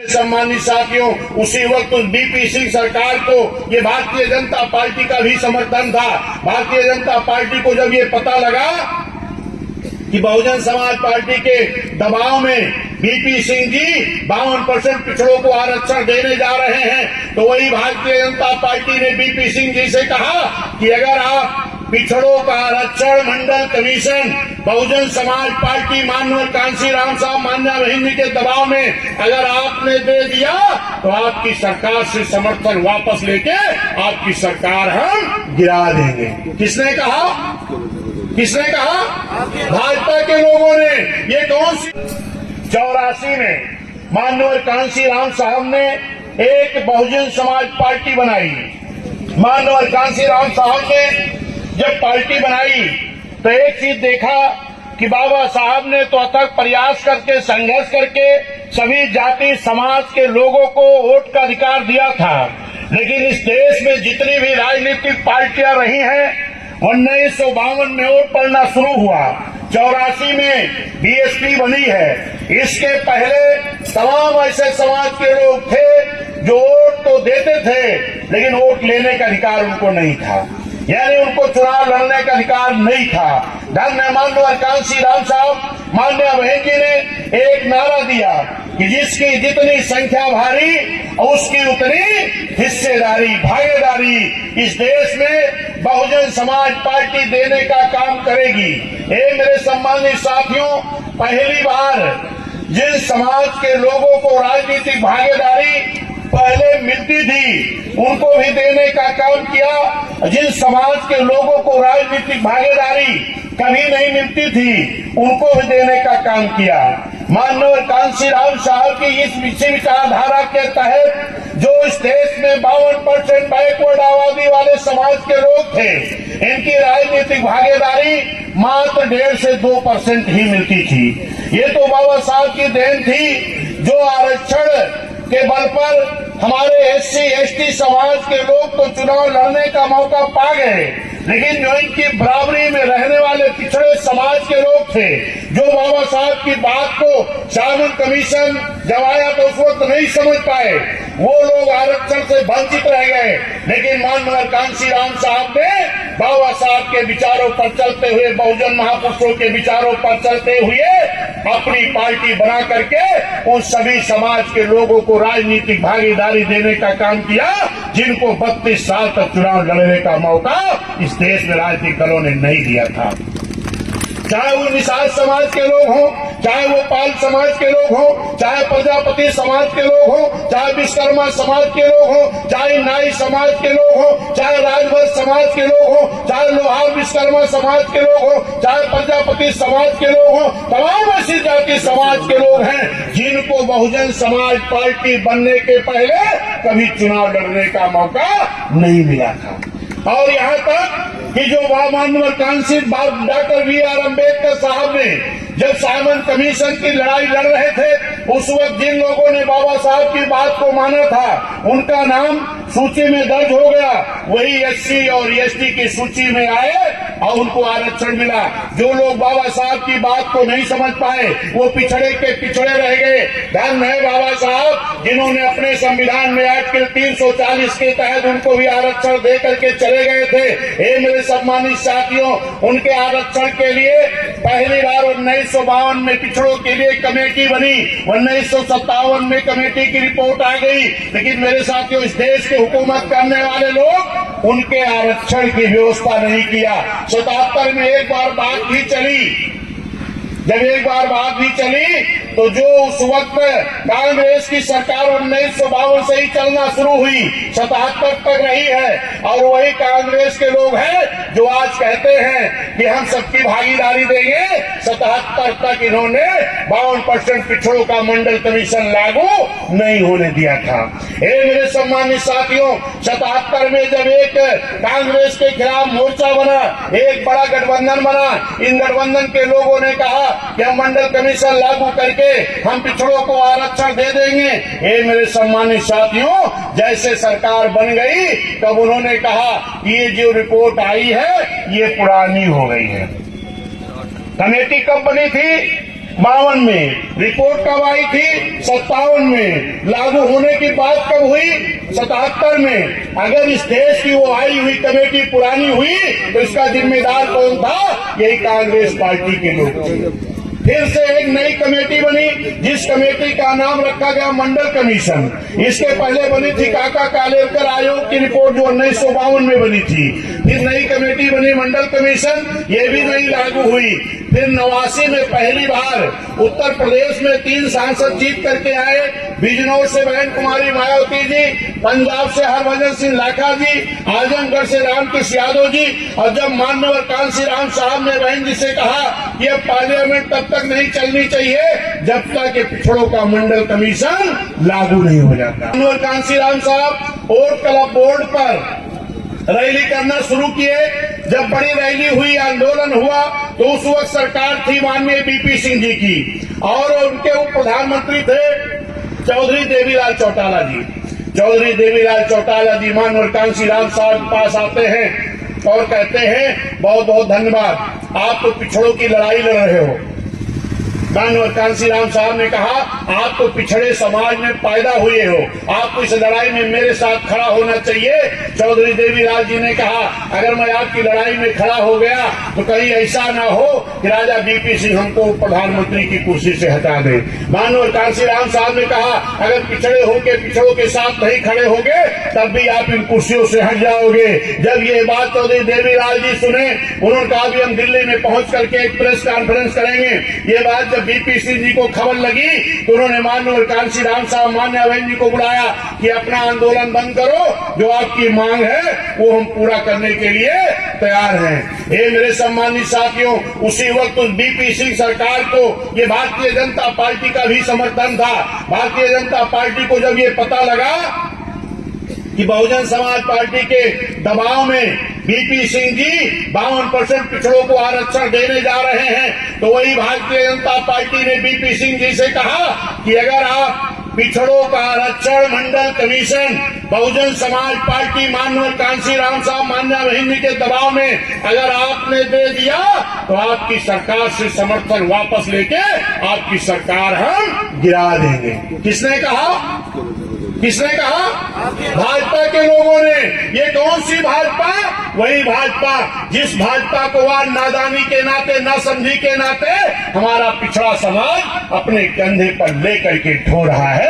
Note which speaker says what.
Speaker 1: सम्मानित साथियों, उसी वक्त उस बीपी सिंह सरकार को ये भारतीय जनता पार्टी का भी समर्थन था। भारतीय जनता पार्टी को जब ये पता लगा कि बहुजन समाज पार्टी के दबाव में बीपी सिंह जी 52% पिछड़ों को आरक्षण देने जा रहे हैं, तो वही भारतीय जनता पार्टी ने बीपी सिंह जी से कहा कि अगर आप पिछड़ों का आरक्षण मंडल कमीशन बहुजन समाज पार्टी माननीय कांशीराम साहब मान्या बहिनी के दबाव में अगर आपने दे दिया तो आपकी सरकार से समर्थन वापस लेके आपकी सरकार हम गिरा देंगे। किसने कहा? किसने कहा? भाजपा के लोगों ने। ये कौन सी 84 में माननीय कांशीराम साहब ने एक बहुजन समाज पार्टी बनाई। माननीय कांशीराम साहब ने जब पार्टी बनाई तो एक चीज देखा कि बाबा साहब ने तो अथक प्रयास करके संघर्ष करके सभी जाति समाज के लोगों को वोट का अधिकार दिया था, लेकिन इस देश में जितनी भी राजनीतिक पार्टियां रही हैं 1952 में वोट पड़ना शुरू हुआ, 84 में बीएसपी बनी है। इसके पहले तमाम ऐसे समाज के लोग थे जो वोट तो देते थे लेकिन वोट लेने का अधिकार उनको नहीं था, यानी उनको चुनाव लड़ने का अधिकार नहीं था। धन्य माननीय कांशीराम साहब मान्या बहन जी ने एक नारा दिया कि जिसकी जितनी संख्या भारी उसकी उतनी हिस्सेदारी भागीदारी इस देश में बहुजन समाज पार्टी देने का काम करेगी। मेरे सम्मानित साथियों, पहली बार जिन समाज के लोगों को राजनीतिक भागीदारी पहले मिलती थी उनको भी देने का काम किया, जिन समाज के लोगों को राजनीतिक भागीदारी कभी नहीं मिलती थी उनको भी देने का काम किया। माननीय कांशीराम साहब की इस विचारधारा के तहत जो इस देश में 52% बैकवर्ड आबादी वाले समाज के लोग थे, इनकी राजनीतिक भागीदारी मात्र 1.5 से 2% ही मिलती थी। ये तो बाबा साहब की देन थी जो आरक्षण के बल पर हमारे एससी एसटी समाज के लोग तो चुनाव लड़ने का मौका पा गए, लेकिन जो इनकी बराबरी में रहने वाले पिछड़े समाज के लोग थे जो बाबा साहब की बात को साइमन कमीशन जब आया तो उस वक्त नहीं समझ पाए, वो लोग आरक्षण से वंचित रह गए। लेकिन माननीय कांशीराम साहब ने बाबा साहब के विचारों पर चलते हुए, बहुजन महापुरुषों के विचारों पर चलते हुए अपनी पार्टी बना करके उन सभी समाज के लोगों को राजनीतिक भागीदारी देने का काम किया जिनको 32 साल तक चुनाव लड़ने का मौका इस देश में राजनीतिक दलों ने नहीं दिया था। चाहे वो निषाद समाज के लोग हों, चाहे वो पाल समाज के लोग हों, चाहे प्रजापति समाज के लोग हों, चाहे विश्वकर्मा समाज के लोग हों, चाहे नाई समाज के लोग हों, चाहे राजभर समाज के लोग हों, चाहे लोहार विश्वकर्मा समाज के लोग हों, चाहे प्रजापति समाज के लोग हों, तमाम ऐसी जाति समाज के लोग हैं जिनको बहुजन समाज पार्टी बनने के पहले कभी चुनाव लड़ने का मौका नहीं मिला था। और यहाँ तक कि जो माननीय कांसी डॉक्टर बी.आर. अम्बेडकर साहब ने जब साइमन कमीशन की लड़ाई लड़ रहे थे उस वक्त जिन लोगों ने बाबा साहब की बात को माना था उनका नाम सूची में दर्ज हो गया, वही एससी और एसटी की सूची में आए और उनको आरक्षण मिला। जो लोग बाबा साहब की बात को नहीं समझ पाए वो पिछड़े के पिछड़े रह गए। धन्य है बाबा साहब जिन्होंने अपने संविधान में आर्टिकल 340 के तहत उनको भी आरक्षण दे करके चले गए थे। मेरे सम्मानित साथियों, उनके आरक्षण के लिए पहली बार 1952 में पिछड़ों के लिए कमेटी बनी, 1957 में कमेटी की रिपोर्ट आ गई, लेकिन मेरे साथियों इस देश की हुकूमत करने वाले लोग उनके आरक्षण की व्यवस्था नहीं किया। 77 में एक बार बात भी चली, जब एक बार बात भी चली तो जो उस वक्त कांग्रेस की सरकार 1952 से ही चलना शुरू हुई 77 तक रही है, और वही कांग्रेस के लोग हैं जो आज कहते हैं कि हम सबकी भागीदारी देंगे। 77 तक इन्होंने 52% पिछड़ों का मंडल कमीशन लागू नहीं होने दिया था। मेरे सम्मानित साथियों, 77 में जब एक कांग्रेस के खिलाफ मोर्चा बना, एक बड़ा गठबंधन बना, इन गठबंधन के लोगों ने कहा कि हम मंडल कमीशन लागू करके हम पिछड़ों को आरक्षण दे देंगे। मेरे सम्मानित साथियों, जैसे सरकार बन गई तब उन्होंने कहा कि ये जो रिपोर्ट आई है ये पुरानी हो गई है। कमेटी कब बनी थी? 52 में, रिपोर्ट कब आई थी 57 में, लागू होने की बात कब हुई 77 में। अगर इस देश की वो आई हुई कमेटी पुरानी हुई तो इसका जिम्मेदार कौन था? यही कांग्रेस पार्टी के लोग थे। फिर से एक नई कमेटी बनी जिस कमेटी का नाम रखा गया मंडल कमीशन। इसके पहले बनी थी काका कालेलकर आयोग की रिपोर्ट जो 1952 में बनी थी। फिर नई कमेटी बनी मंडल कमीशन, ये भी नहीं लागू हुई। फिर 89 में पहली बार उत्तर प्रदेश में 3 सांसद जीत करके आए। बिजनौर से बहन कुमारी मायावती जी, पंजाब से हरभजन सिंह लाखा जी, आजमगढ़ से रामकृष्ण यादव जी। और जब माननीय कांसी राम साहब ने बहन जी से कहा कि अब पार्लियामेंट तब तक नहीं चलनी चाहिए जब तक पिछड़ों का मंडल कमीशन लागू नहीं हो जाता। माननीय कांसी राम साहब वोट क्लब बोर्ड पर रैली करना शुरू किए। जब बड़ी रैली हुई, आंदोलन हुआ, तो उस वक्त सरकार थी माननीय बीपी सिंह जी की और उनके उप प्रधानमंत्री थे चौधरी देवीलाल चौटाला जी। चौधरी देवीलाल चौटाला जी माननीय कांसी राम साहब के पास आते हैं और कहते हैं बहुत बहुत धन्यवाद, आप तो पिछड़ों की लड़ाई लड़ रहे हो। माननीय कांसी राम साहब ने कहा आप तो पिछड़े समाज में पैदा हुए हो, आपको इस लड़ाई में मेरे साथ खड़ा होना चाहिए। चौधरी देवीलाल जी ने कहा अगर मैं आपकी लड़ाई में खड़ा हो गया तो कहीं ऐसा ना हो कि राजा बीपी सिंह हमको प्रधानमंत्री की कुर्सी से हटा दे। माननीय कांसी राम साहब ने कहा अगर पिछड़े होके पिछड़ों के साथ नहीं खड़े होगे तब भी आप इन कुर्सियों से हट जाओगे। जब ये बात चौधरी देवीलाल जी सुने, उन्होंने कहा भी हम दिल्ली में पहुंच करके एक प्रेस कॉन्फ्रेंस करेंगे। ये बात जब बीपी सिंह जी को खबर लगी तो उन्होंने माननीय कांसी राम साहब मान्या बहन जी को बुलाया कि अपना आंदोलन बंद करो, जो आपकी मांग है वो हम पूरा करने के लिए तैयार हैं। ये मेरे सम्मानित साथियों, उसी वक्त उस बीपी सिंह सरकार को ये भारतीय जनता पार्टी का भी समर्थन था। भारतीय जनता पार्टी को जब ये पता लगा कि बहुजन समाज पार्टी के दबाव में बीपी सिंह जी 52% पिछड़ों को आरक्षण देने जा रहे हैं, तो वही भारतीय जनता पार्टी ने बीपी सिंह जी से कहा कि अगर आप पिछड़ों का आरक्षण मंडल कमीशन बहुजन समाज पार्टी माननीय कांसी राम साहब मान्या बहन जी के दबाव में अगर आपने दे दिया तो आपकी सरकार से समर्थन वापस लेके आपकी सरकार हम गिरा देंगे। किसने कहा? किसने कहा? भाजपा के लोगों ने। ये कौन सी भाजपा? वही भाजपा जिस भाजपा को आज नादानी के नाते, नासमझी के नाते हमारा पिछड़ा समाज अपने कंधे पर लेकर के ढो रहा है।